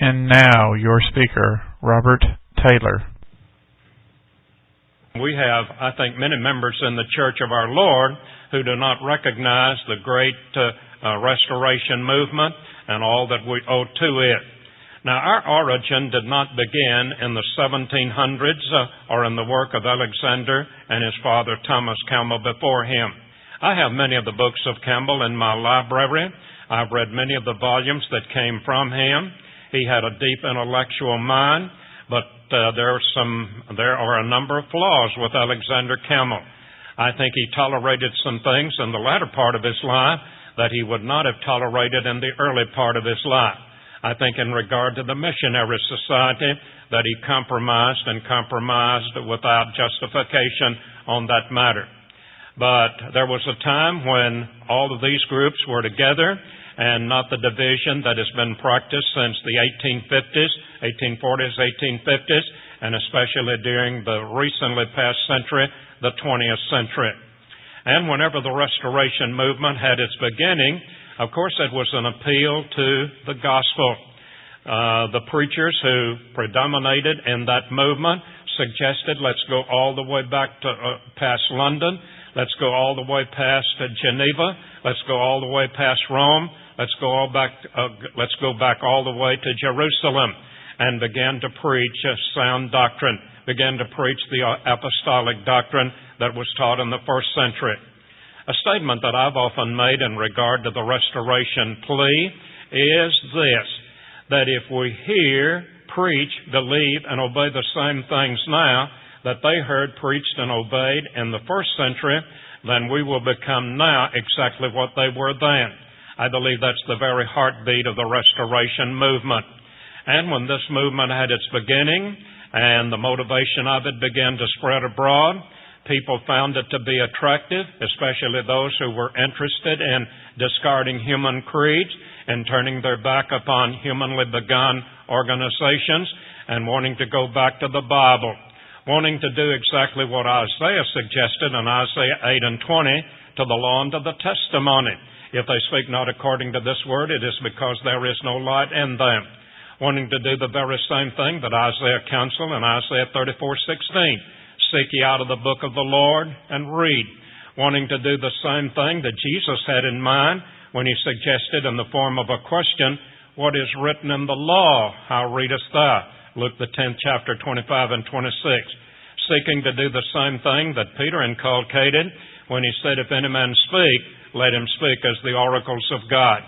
And now, your speaker, Robert Taylor. We have, I think, many members in the Church of our Lord who do not recognize the great restoration movement and all that we owe to it. Now, our origin did not begin in the 1700s or in the work of Alexander and his father Thomas Campbell before him. I have many of the books of Campbell in my library. I've read many of the volumes that came from him. He had a deep intellectual mind, but there are a number of flaws with Alexander Campbell. I think he tolerated some things in the latter part of his life that he would not have tolerated in the early part of his life. I think in regard to the Missionary Society that he compromised without justification on that matter. But there was a time when all of these groups were together and not the division that has been practiced since the 1840s, 1850s, and especially during the recently past century, the 20th century. And whenever the Restoration movement had its beginning, of course it was an appeal to the gospel. The preachers who predominated in that movement suggested, let's go all the way back to past London, let's go all the way past Geneva, let's go all the way past Rome, let's go back all the way to Jerusalem, and began to preach sound doctrine, began to preach the apostolic doctrine that was taught in the first century. A statement that I've often made in regard to the Restoration plea is this, that if we hear, preach, believe, and obey the same things now that they heard, preached, and obeyed in the first century, then we will become now exactly what they were then. I believe that's the very heartbeat of the Restoration movement. And when this movement had its beginning and the motivation of it began to spread abroad, people found it to be attractive, especially those who were interested in discarding human creeds and turning their back upon humanly begun organizations and wanting to go back to the Bible, wanting to do exactly what Isaiah suggested in Isaiah 8 and 20, to the law and to the testimony. If they speak not according to this word, it is because there is no light in them. Wanting to do the very same thing that Isaiah counseled in Isaiah 34:16. Seek ye out of the book of the Lord and read. Wanting to do the same thing that Jesus had in mind when he suggested in the form of a question, what is written in the law? How readest thou? Luke the 10th chapter, 25 and 26. Seeking to do the same thing that Peter inculcated when he said, if any man speak, let him speak as the oracles of God.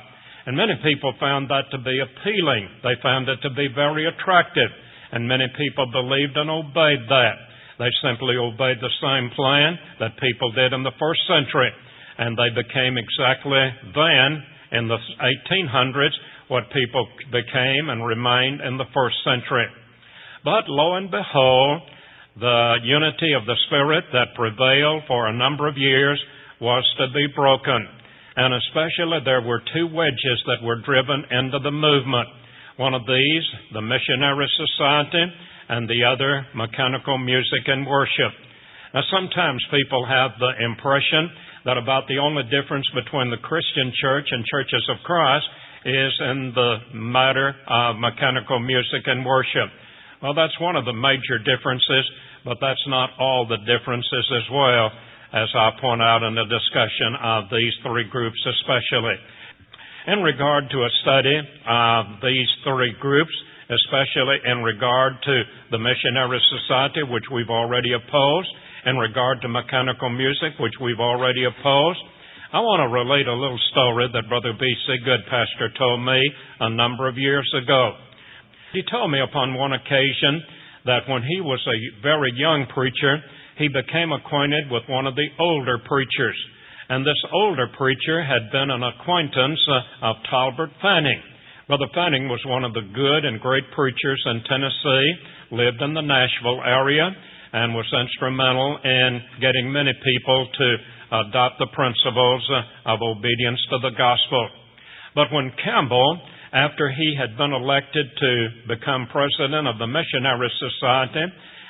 And many people found that to be appealing. They found it to be very attractive. And many people believed and obeyed that. They simply obeyed the same plan that people did in the first century. And they became exactly then, in the 1800s, what people became and remained in the first century. But lo and behold, the unity of the Spirit that prevailed for a number of years was to be broken. And especially there were two wedges that were driven into the movement. One of these, the Missionary Society, and the other, mechanical music and worship. Now sometimes people have the impression that about the only difference between the Christian church and churches of Christ is in the matter of mechanical music and worship. Well, that's one of the major differences, but that's not all the differences as well, as I point out in the discussion of these three groups especially. In regard to a study of these three groups, especially in regard to the Missionary Society, which we've already opposed, in regard to mechanical music, which we've already opposed, I want to relate a little story that Brother B.C. Goodpastor told me a number of years ago. He told me upon one occasion that when he was a very young preacher, he became acquainted with one of the older preachers. And this older preacher had been an acquaintance of Talbert Fanning. Brother Fanning was one of the good and great preachers in Tennessee, lived in the Nashville area, and was instrumental in getting many people to adopt the principles of obedience to the gospel. But when Campbell, after he had been elected to become president of the Missionary Society,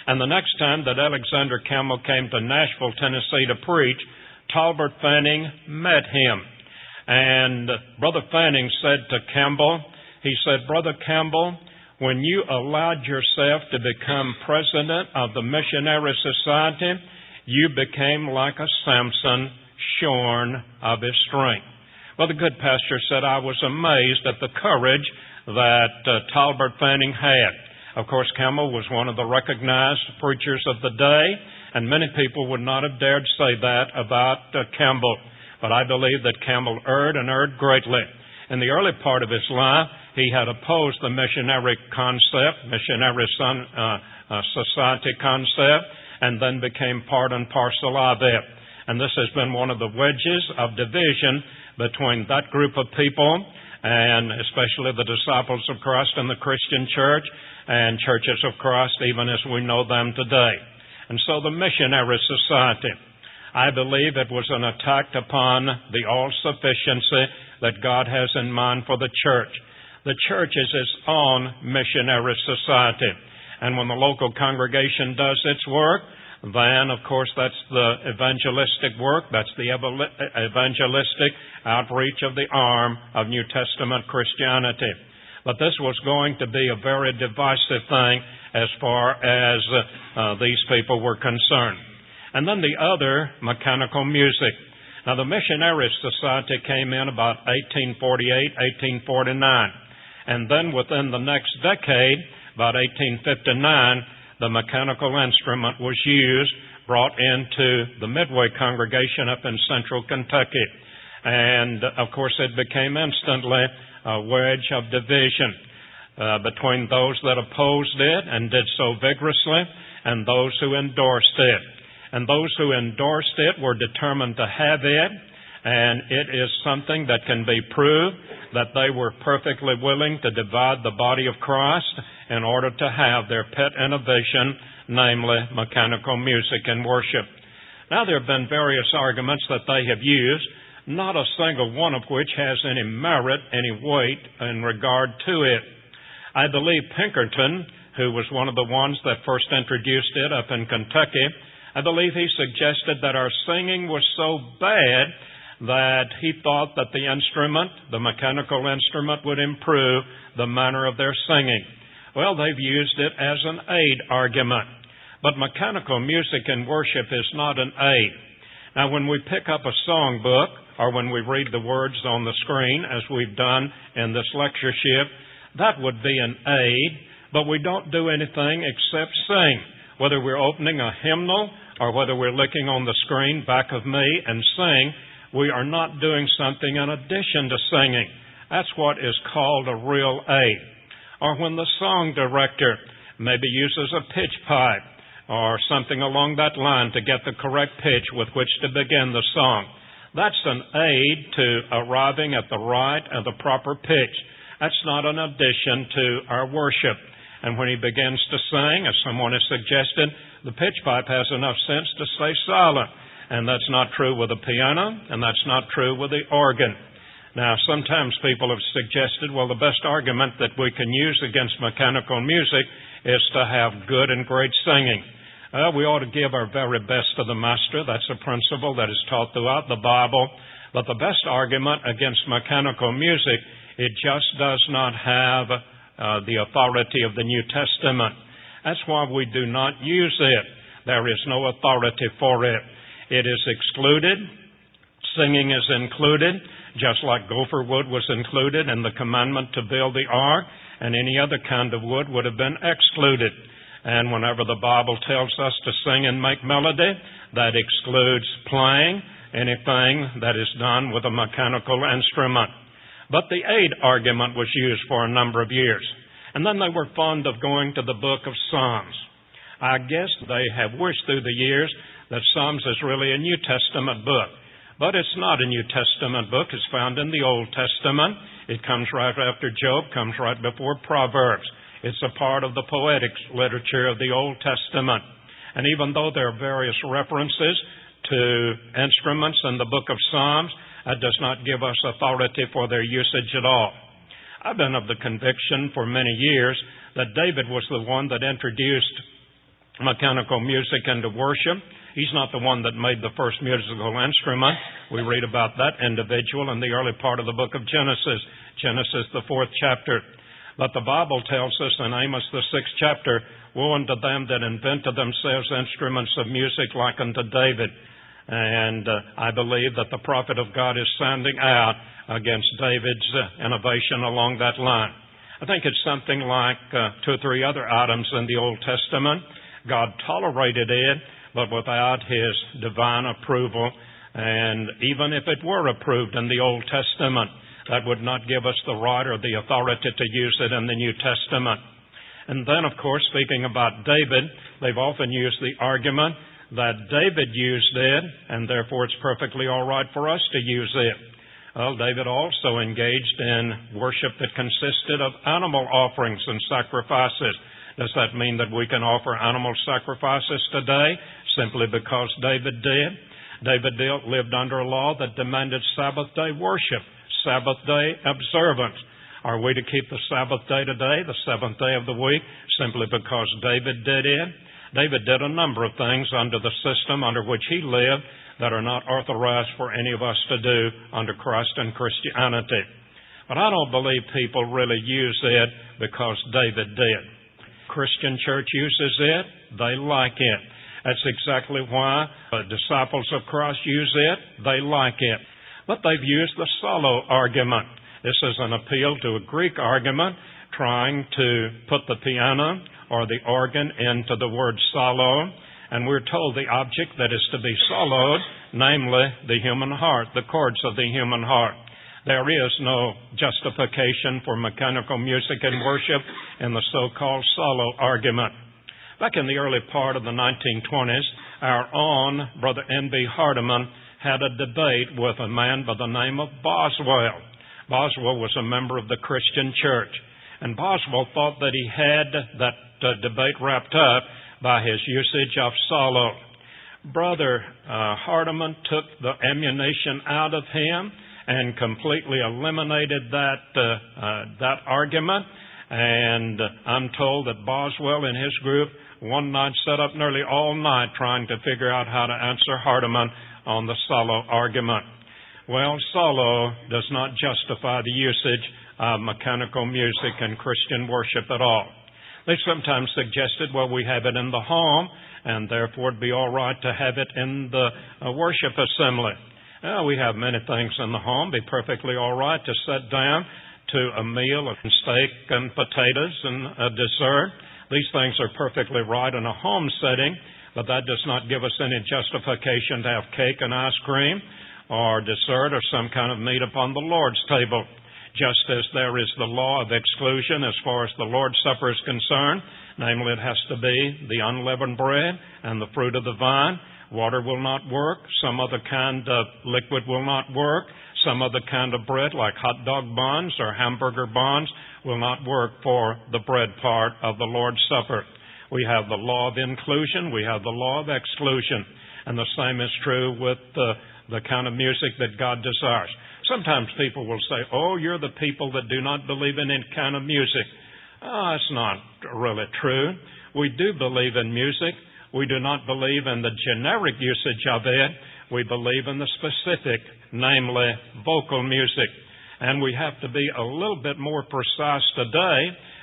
and the next time that Alexander Campbell came to Nashville, Tennessee to preach, Talbert Fanning met him. And Brother Fanning said to Campbell, he said, Brother Campbell, when you allowed yourself to become president of the Missionary Society, you became like a Samson, shorn of his strength. Well, the good pastor said, I was amazed at the courage that Talbert Fanning had. Of course, Campbell was one of the recognized preachers of the day, and many people would not have dared say that about Campbell. But I believe that Campbell erred and erred greatly. In the early part of his life, he had opposed the missionary concept, missionary society concept, and then became part and parcel of it. And this has been one of the wedges of division between that group of people, and especially the disciples of Christ in the Christian church and churches of Christ, even as we know them today. And so the Missionary Society, I believe it was an attack upon the all-sufficiency that God has in mind for the church. The church is its own missionary society. And when the local congregation does its work, then, of course, that's the evangelistic work. That's the evangelistic outreach of the arm of New Testament Christianity. But this was going to be a very divisive thing as far as these people were concerned. And then the other, mechanical music. Now, the Missionary Society came in about 1848, 1849. And then within the next decade, about 1859, the mechanical instrument was used, brought into the Midway congregation up in central Kentucky. And, of course, it became instantly a wedge of division between those that opposed it and did so vigorously and those who endorsed it. And those who endorsed it were determined to have it, and it is something that can be proved that they were perfectly willing to divide the body of Christ in order to have their pet innovation, namely mechanical music and worship. Now, there have been various arguments that they have used, not a single one of which has any merit, any weight in regard to it. I believe Pinkerton, who was one of the ones that first introduced it up in Kentucky, I believe he suggested that our singing was so bad that he thought that the instrument, the mechanical instrument, would improve the manner of their singing. Well, they've used it as an aid argument. But mechanical music in worship is not an aid. Now, when we pick up a songbook, or when we read the words on the screen, as we've done in this lectureship, that would be an aid, but we don't do anything except sing. Whether we're opening a hymnal or whether we're looking on the screen back of me and sing, we are not doing something in addition to singing. That's what is called a real aid. Or when the song director maybe uses a pitch pipe or something along that line to get the correct pitch with which to begin the song. That's an aid to arriving at the right and the proper pitch. That's not an addition to our worship. And when he begins to sing, as someone has suggested, the pitch pipe has enough sense to stay silent. And that's not true with the piano, and that's not true with the organ. Now, sometimes people have suggested, well, the best argument that we can use against mechanical music is to have good and great singing. We ought to give our very best to the Master. That's a principle that is taught throughout the Bible. But the best argument against mechanical music, it just does not have the authority of the New Testament. That's why we do not use it. There is no authority for it. It is excluded. Singing is included, just like gopher wood was included in the commandment to build the ark, and any other kind of wood would have been excluded. And whenever the Bible tells us to sing and make melody, that excludes playing anything that is done with a mechanical instrument. But the aid argument was used for a number of years. And then they were fond of going to the book of Psalms. I guess they have wished through the years that Psalms is really a New Testament book. But it's not a New Testament book. It's found in the Old Testament. It comes right after Job, comes right before Proverbs. It's a part of the poetic literature of the Old Testament. And even though there are various references to instruments in the book of Psalms, that does not give us authority for their usage at all. I've been of the conviction for many years that David was the one that introduced mechanical music into worship. He's not the one that made the first musical instrument. We read about that individual in the early part of the book of Genesis, the 4th chapter. But the Bible tells us in Amos the 6th chapter, woe unto them that invented themselves instruments of music like unto David. And I believe that the prophet of God is sounding out against David's innovation along that line. I think it's something like 2 or 3 other items in the Old Testament. God tolerated it, but without His divine approval. And even if it were approved in the Old Testament, that would not give us the right or the authority to use it in the New Testament. And then, of course, speaking about David, they've often used the argument that David used it, and therefore it's perfectly all right for us to use it. Well, David also engaged in worship that consisted of animal offerings and sacrifices. Does that mean that we can offer animal sacrifices today simply because David did? David lived under a law that demanded Sabbath day worship, Sabbath day observance. Are we to keep the Sabbath day today, the 7th day of the week, simply because David did it? David did a number of things under the system under which he lived that are not authorized for any of us to do under Christ and Christianity. But I don't believe people really use it because David did. Christian church uses it. They like it. That's exactly why the disciples of Christ use it. They like it. But they've used the solo argument. This is an appeal to a Greek argument trying to put the piano or the organ into the word solo. And we're told the object that is to be soloed, namely the human heart, the chords of the human heart. There is no justification for mechanical music in worship in the so-called solo argument. Back in the early part of the 1920s, our own Brother N.B. Hardeman had a debate with a man by the name of Boswell. Boswell was a member of the Christian church, and Boswell thought that he had that debate wrapped up by his usage of solo. Brother Hardeman took the ammunition out of him and completely eliminated that argument. And I'm told that Boswell and his group one night sat up nearly all night trying to figure out how to answer Hardeman on the solo argument. Well, solo does not justify the usage of mechanical music in Christian worship at all. They sometimes suggested, well, we have it in the home, and therefore it'd be all right to have it in the worship assembly. We have many things in the home. It'd be perfectly all right to sit down to a meal of steak and potatoes and a dessert. These things are perfectly right in a home setting, but that does not give us any justification to have cake and ice cream or dessert or some kind of meat upon the Lord's table. Just as there is the law of exclusion as far as the Lord's Supper is concerned, namely it has to be the unleavened bread and the fruit of the vine. Water will not work. Some other kind of liquid will not work. Some other kind of bread, like hot dog buns or hamburger buns, will not work for the bread part of the Lord's Supper. We have the law of inclusion. We have the law of exclusion. And the same is true with the kind of music that God desires. Sometimes people will say, oh, you're the people that do not believe in any kind of music. It's not really true. We do believe in music. We do not believe in the generic usage of it. We believe in the specific, namely vocal music. And we have to be a little bit more precise today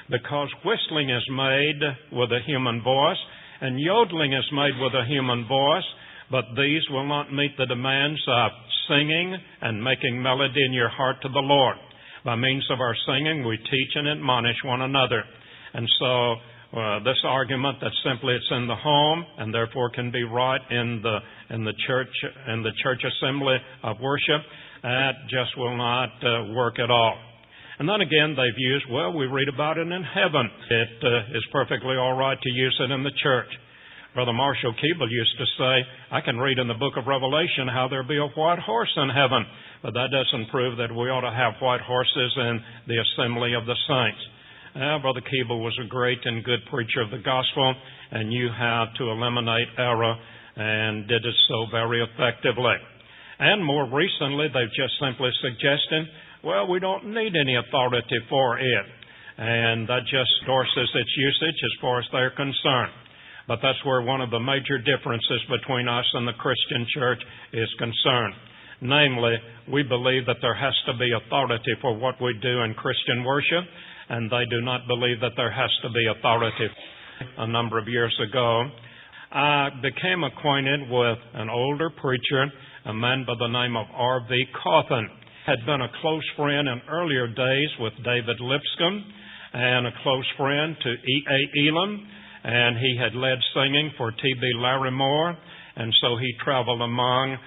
because whistling is made with a human voice and yodeling is made with a human voice, but these will not meet the demands of singing and making melody in your heart to the Lord. By means of our singing, we teach and admonish one another. And so this argument that simply it's in the home and therefore can be right in the church assembly of worship, that just will not work at all. And then again, they've used, well, we read about it in heaven. It is perfectly all right to use it in the church. Brother Marshall Keeble used to say, I can read in the book of Revelation how there'll be a white horse in heaven, but that doesn't prove that we ought to have white horses in the assembly of the saints. Brother Keeble was a great and good preacher of the gospel and knew how to eliminate error and did it so very effectively. And more recently, they've just simply suggested, well, we don't need any authority for it. And that just endorses its usage as far as they're concerned. But that's where one of the major differences between us and the Christian church is concerned. Namely, we believe that there has to be authority for what we do in Christian worship, and they do not believe that there has to be authority. A number of years ago, I became acquainted with an older preacher, a man by the name of R.V. Cawthon. Had been a close friend in earlier days with David Lipscomb and a close friend to E.A. Elam, and he had led singing for T.B. Larrimore, and so he traveled among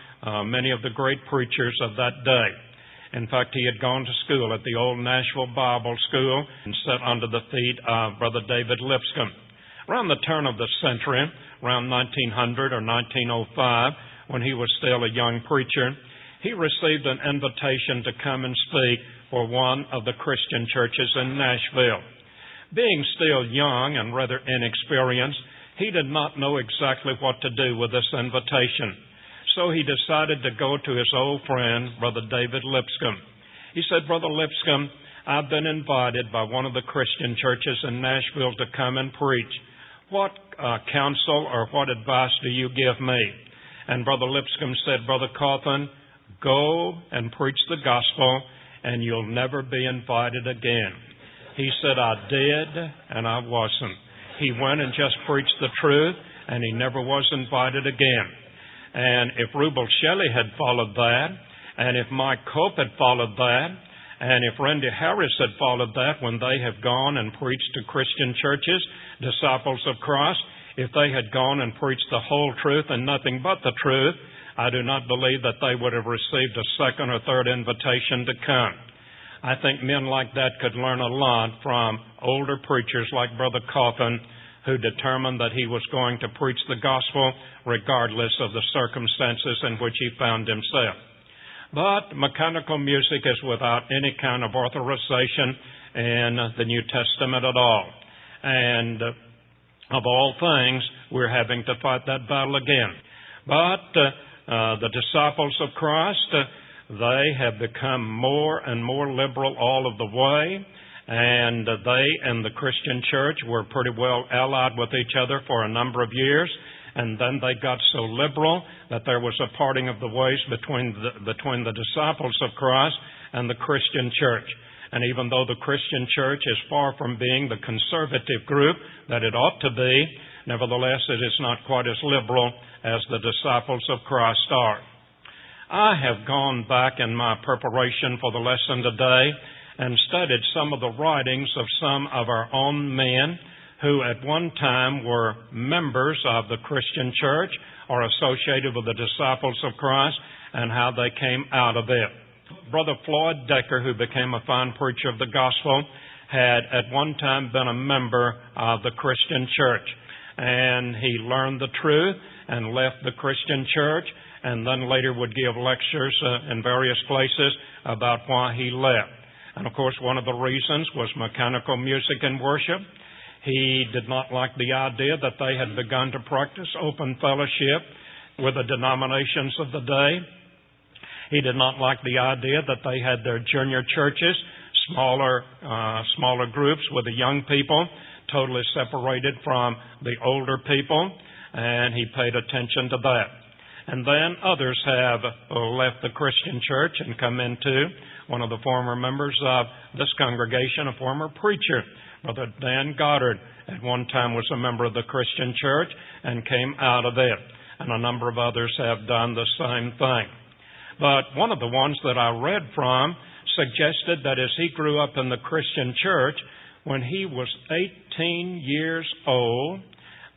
many of the great preachers of that day. In fact, he had gone to school at the old Nashville Bible School and sat under the feet of Brother David Lipscomb. Around the turn of the century, around 1900 or 1905, when he was still a young preacher, he received an invitation to come and speak for one of the Christian churches in Nashville. Being still young and rather inexperienced, he did not know exactly what to do with this invitation. So he decided to go to his old friend, Brother David Lipscomb. He said, "Brother Lipscomb, I've been invited by one of the Christian churches in Nashville to come and preach. What counsel or what advice do you give me?" And Brother Lipscomb said, "Brother Cawthon, go and preach the gospel and you'll never be invited again." He said, "I did and I wasn't." He went and just preached the truth and he never was invited again. And if Rubel Shelley had followed that, and if Mike Cope had followed that, and if Randy Harris had followed that when they have gone and preached to Christian churches, disciples of Christ, if they had gone and preached the whole truth and nothing but the truth, I do not believe that they would have received a second or third invitation to come. I think men like that could learn a lot from older preachers like Brother Cawthon, who determined that he was going to preach the gospel regardless of the circumstances in which he found himself. But mechanical music is without any kind of authorization in the New Testament at all. And of all things, we're having to fight that battle again. But the disciples of Christ, they have become more and more liberal all of the way. And they and the Christian church were pretty well allied with each other for a number of years. And then they got so liberal that there was a parting of the ways between the disciples of Christ and the Christian church. And even though the Christian church is far from being the conservative group that it ought to be, nevertheless it is not quite as liberal as the disciples of Christ are. I have gone back in my preparation for the lesson today and studied some of the writings of some of our own men who at one time were members of the Christian church or associated with the disciples of Christ and how they came out of it. Brother Floyd Decker, who became a fine preacher of the gospel, had at one time been a member of the Christian church. And he learned the truth and left the Christian church and then later would give lectures in various places about why he left. And of course, one of the reasons was mechanical music in worship. He did not like the idea that they had begun to practice open fellowship with the denominations of the day. He did not like the idea that they had their junior churches, smaller groups with the young people, totally separated from the older people, and he paid attention to that. And then others have left the Christian church and come into one of the former members of this congregation, a former preacher, Brother Dan Goddard, at one time was a member of the Christian church and came out of it. And a number of others have done the same thing. But one of the ones that I read from suggested that as he grew up in the Christian church, when he was 18 years old,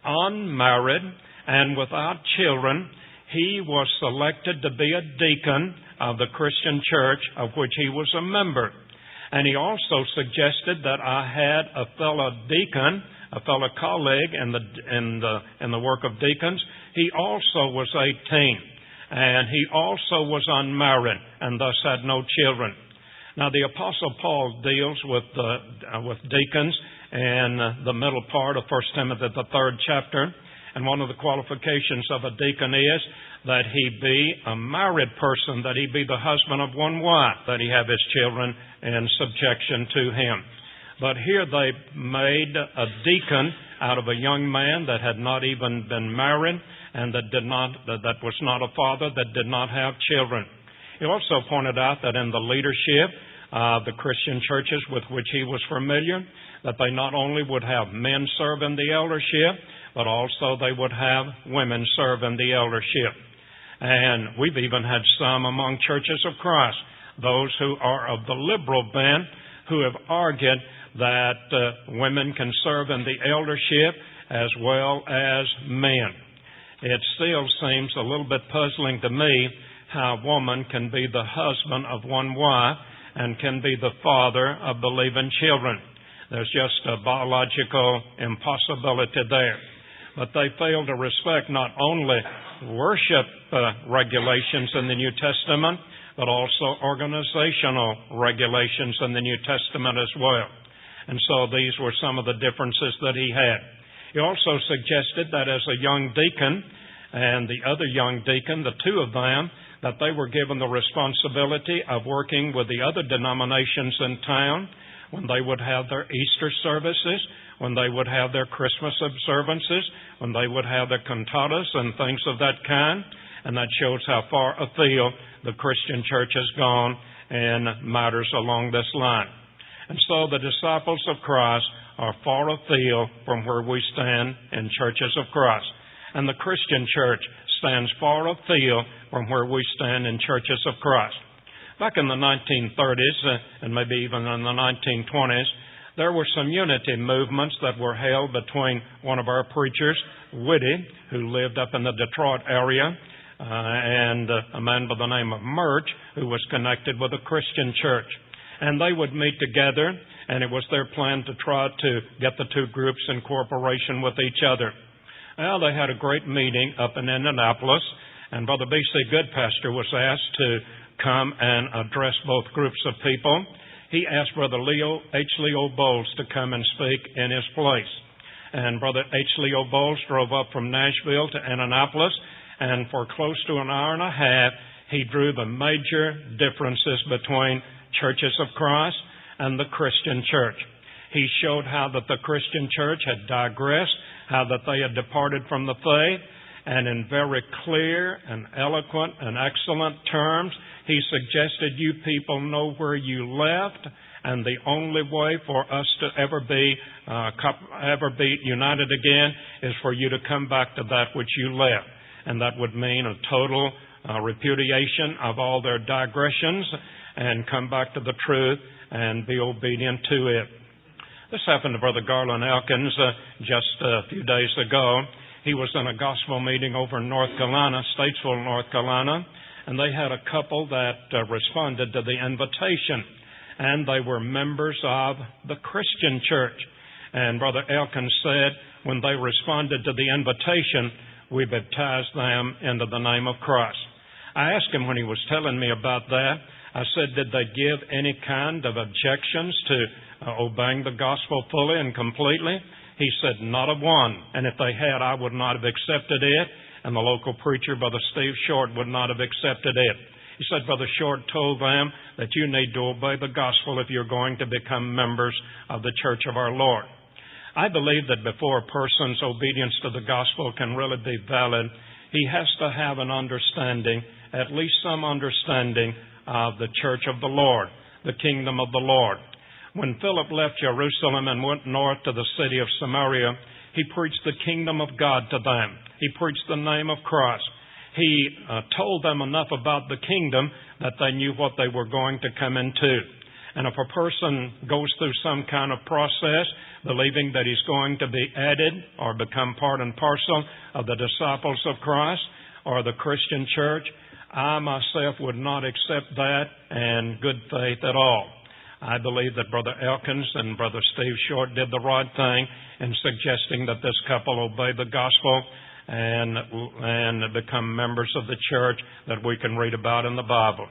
unmarried, and without children, he was selected to be a deacon of the Christian church of which he was a member. And he also suggested that I had a fellow deacon, a fellow colleague in the work of deacons. He also was 18, and he also was unmarried and thus had no children. Now, the Apostle Paul deals with deacons in the middle part of 1 Timothy, the 3rd chapter. And one of the qualifications of a deacon is that he be a married person, that he be the husband of one wife, that he have his children in subjection to him. But here they made a deacon out of a young man that had not even been married and that was not a father, that did not have children. He also pointed out that in the leadership the Christian churches with which he was familiar, that they not only would have men serve in the eldership, but also they would have women serve in the eldership. And we've even had some among churches of Christ, those who are of the liberal bent, who have argued that women can serve in the eldership as well as men. It still seems a little bit puzzling to me how a woman can be the husband of one wife and can be the father of believing children. There's just a biological impossibility there. But they fail to respect not only worship regulations in the New Testament, but also organizational regulations in the New Testament as well. And so these were some of the differences that he had. He also suggested that as a young deacon and the other young deacon, the two of them, that they were given the responsibility of working with the other denominations in town when they would have their Easter services, when they would have their Christmas observances, when they would have their cantatas and things of that kind. And that shows how far afield the Christian church has gone in matters along this line. And so the disciples of Christ are far afield from where we stand in churches of Christ. And the Christian church stands far afield from where we stand in churches of Christ. Back in the 1930s, and maybe even in the 1920s, there were some unity movements that were held between one of our preachers, Whitty, who lived up in the Detroit area, and a man by the name of Murch, who was connected with a Christian church. And they would meet together, and it was their plan to try to get the two groups in cooperation with each other. Well, they had a great meeting up in Indianapolis, and Brother B.C. Goodpastor was asked to come and address both groups of people. He asked Brother H. Leo Bowles to come and speak in his place. And Brother H. Leo Bowles drove up from Nashville to Indianapolis, and for close to an hour and a half, he drew the major differences between churches of Christ and the Christian church. He showed how that the Christian church had digressed, how that they had departed from the faith, and in very clear and eloquent and excellent terms, he suggested you people know where you left, and the only way for us to ever be united again is for you to come back to that which you left. And that would mean a total repudiation of all their digressions and come back to the truth and be obedient to it. This happened to Brother Garland Elkins just a few days ago. He was in a gospel meeting over in North Carolina, Statesville, North Carolina, and they had a couple that responded to the invitation, and they were members of the Christian church. And Brother Elkins said when they responded to the invitation, we baptized them into the name of Christ. I asked him when he was telling me about that, I said, did they give any kind of objections to obeying the gospel fully and completely? He said, not a one. And if they had, I would not have accepted it. And the local preacher, Brother Steve Short, would not have accepted it. He said, Brother Short told them that you need to obey the gospel if you're going to become members of the church of our Lord. I believe that before a person's obedience to the gospel can really be valid, he has to have an understanding, at least some understanding, of the church of the Lord, the kingdom of the Lord. When Philip left Jerusalem and went north to the city of Samaria, he preached the kingdom of God to them. He preached the name of Christ. He told them enough about the kingdom that they knew what they were going to come into. And if a person goes through some kind of process, believing that he's going to be added or become part and parcel of the disciples of Christ or the Christian church, I myself would not accept that in good faith at all. I believe that Brother Elkins and Brother Steve Short did the right thing in suggesting that this couple obey the gospel and become members of the church that we can read about in the Bible.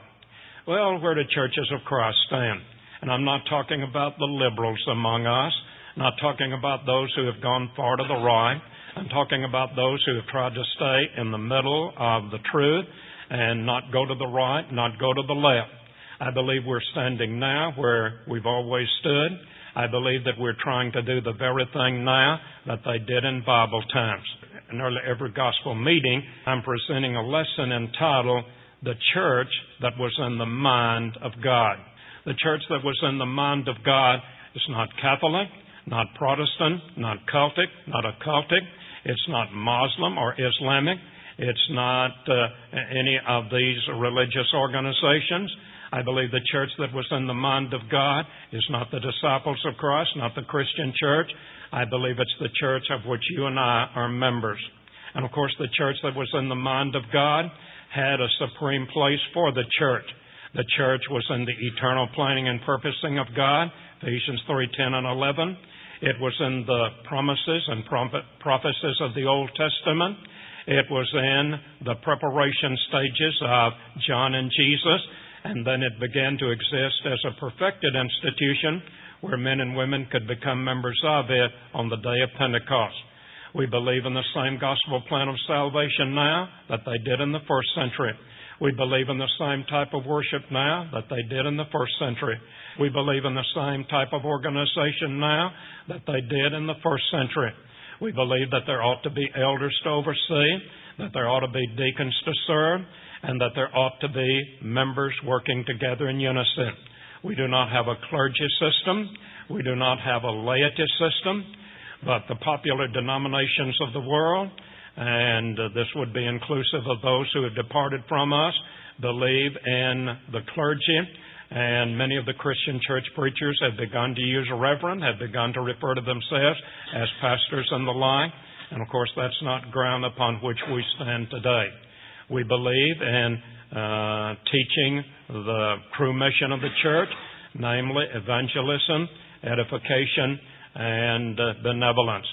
Well, where do churches of Christ stand? And I'm not talking about the liberals among us, not talking about those who have gone far to the right. I'm talking about those who have tried to stay in the middle of the truth and not go to the right, not go to the left. I believe we're standing now where we've always stood. I believe that we're trying to do the very thing now that they did in Bible times. In nearly every gospel meeting, I'm presenting a lesson entitled, The Church That Was in the Mind of God. The church that was in the mind of God is not Catholic, not Protestant, not cultic, not occultic. It's not Muslim or Islamic. It's not any of these religious organizations. I believe the church that was in the mind of God is not the disciples of Christ, not the Christian church. I believe it's the church of which you and I are members. And of course, the church that was in the mind of God had a supreme place for the church. The church was in the eternal planning and purposing of God, Ephesians 3:10 and 11. It was in the promises and prophecies of the Old Testament. It was in the preparation stages of John and Jesus. And then it began to exist as a perfected institution where men and women could become members of it on the day of Pentecost. We believe in the same gospel plan of salvation now that they did in the first century. We believe in the same type of worship now that they did in the first century. We believe in the same type of organization now that they did in the first century. We believe that there ought to be elders to oversee, that there ought to be deacons to serve, and that there ought to be members working together in unison. We do not have a clergy system. We do not have a laity system. But the popular denominations of the world, and this would be inclusive of those who have departed from us, believe in the clergy. And many of the Christian church preachers have begun to use reverend, have begun to refer to themselves as pastors and the like. And of course, that's not ground upon which we stand today. We believe in teaching the true mission of the church, namely evangelism, edification, and benevolence.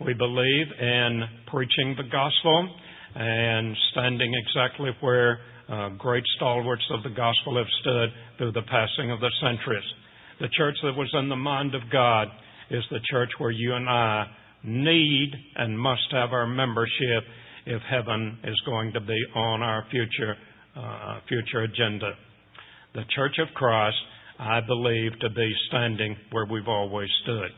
We believe in preaching the gospel and standing exactly where great stalwarts of the gospel have stood through the passing of the centuries. The church that was in the mind of God is the church where you and I need and must have our membership if heaven is going to be on our future agenda. The Church of Christ, I believe, to be standing where we've always stood.